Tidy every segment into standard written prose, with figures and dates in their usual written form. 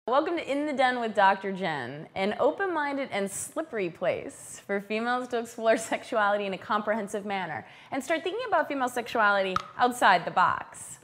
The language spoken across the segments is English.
Welcome to In the Den with Dr. Jenn, an open-minded and slippery place for females to explore sexuality in a comprehensive manner and start thinking about female sexuality outside the box.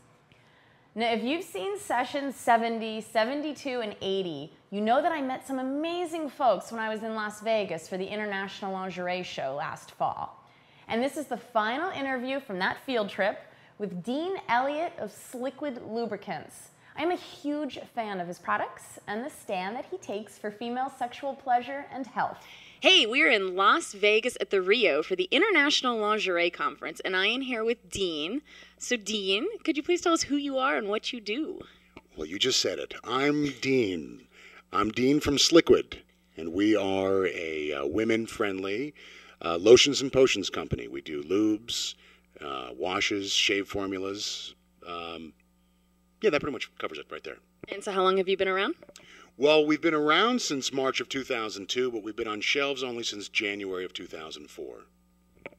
Now, if you've seen sessions 70, 72, and 80, you know that I met some amazing folks when I was in Las Vegas for the International Lingerie Show last fall. And this is the final interview from that field trip with Dean Elliott of Sliquid Lubricants. I'm a huge fan of his products and the stand that he takes for female sexual pleasure and health. Hey, we're in Las Vegas at the Rio for the International Lingerie Conference, and I am here with Dean. So Dean, could you please tell us who you are and what you do? Well, you just said it. I'm Dean. I'm Dean from Sliquid, and we are a women-friendly lotions and potions company. We do lubes, washes, shave formulas. Yeah, that pretty much covers it right there. And so how long have you been around? Well, we've been around since March of 2002, but we've been on shelves only since January of 2004.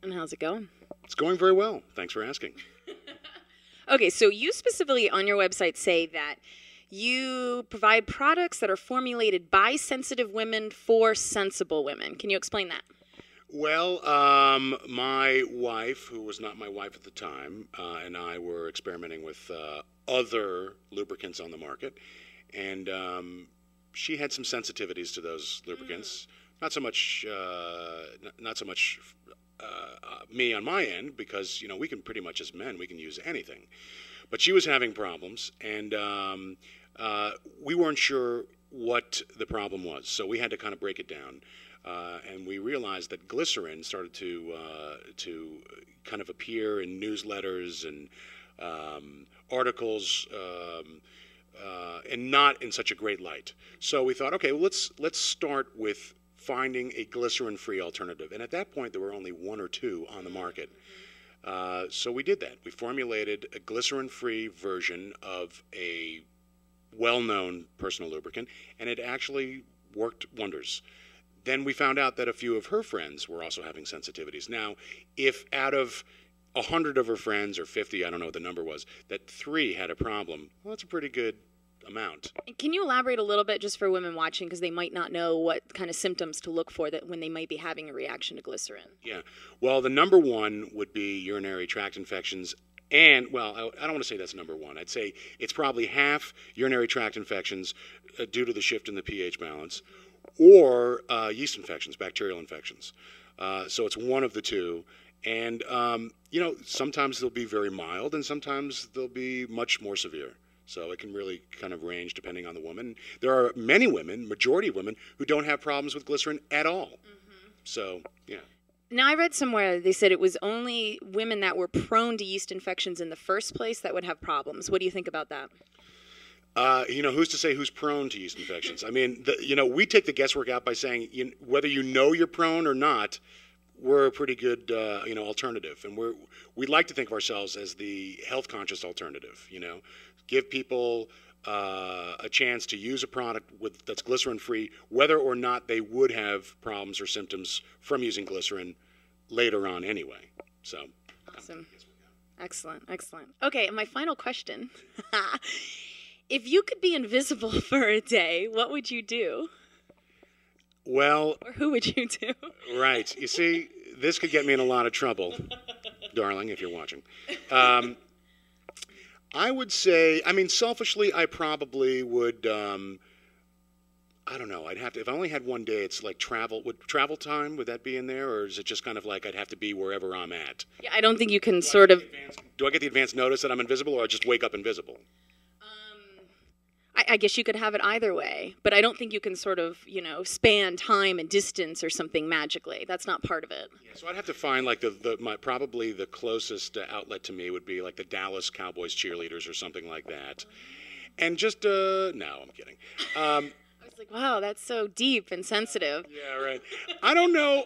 And how's it going? It's going very well. Thanks for asking. Okay, so you specifically on your website say that you provide products that are formulated by sensitive women for sensible women. Can you explain that? Well, my wife, who was not my wife at the time, and I were experimenting with other lubricants on the market, and she had some sensitivities to those lubricants. Not so much me on my end, because you know we can pretty much as men we can use anything, but she was having problems, and we weren't sure what the problem was, so we had to kind of break it down. And we realized that glycerin started to kind of appear in newsletters and articles, and not in such a great light. So we thought, okay, well, let's start with finding a glycerin-free alternative. And at that point, there were only one or two on the market. So we did that. We formulated a glycerin-free version of a well-known personal lubricant, and it actually worked wonders. Then we found out that a few of her friends were also having sensitivities. Now, if out of 100 of her friends, or 50, I don't know what the number was, that 3 had a problem, well, that's a pretty good amount. Can you elaborate a little bit just for women watching, because they might not know what kind of symptoms to look for that when they might be having a reaction to glycerin? Yeah. Well, the number one would be urinary tract infections. And, well, I don't want to say that's number one. I'd say it's probably half urinary tract infections due to the shift in the pH balance, or yeast infections, bacterial infections. So it's one of the two. And, you know, sometimes they'll be very mild, and sometimes they'll be much more severe. So it can really kind of range depending on the woman. There are many women, majority of women, who don't have problems with glycerin at all. So, yeah. Now, I read somewhere they said it was only women that were prone to yeast infections in the first place that would have problems. What do you think about that? You know, who's to say who's prone to yeast infections? I mean, you know, we take the guesswork out by saying whether you know you're prone or not, we're a pretty good, you know, alternative. And we like to think of ourselves as the health-conscious alternative, you know. Give people a chance to use a product that's glycerin-free, whether or not they would have problems or symptoms from using glycerin later on anyway. So, awesome. Excellent, excellent. Okay, and my final question. If you could be invisible for a day, what would you do? Well... Or who would you do? Right. You see, this could get me in a lot of trouble, darling, if you're watching. I would say, I mean, selfishly, I probably would, I don't know, I'd have to, if I only had one day, it's like travel time, would that be in there? Or is it just kind of like I'd have to be wherever I'm at? Yeah, I don't think you can Do I get the advance notice that I'm invisible, or I just wake up invisible? I guess you could have it either way, but I don't think you can sort of, you know, span time and distance or something magically. That's not part of it. Yeah, so I'd have to find like probably the closest outlet to me would be like the Dallas Cowboys cheerleaders or something like that. And just, no, I'm kidding. I was like, wow, that's so deep and sensitive. Yeah, right. I don't know.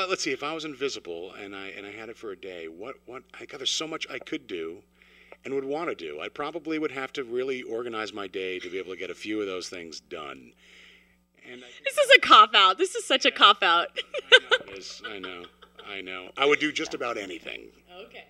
Let's see, if I was invisible and I had it for a day, there's so much I could do and would want to do. I probably would have to really organize my day to be able to get a few of those things done. And this is a cop-out. This is such a cop-out. I know it is. I know. I would do just about anything. Okay.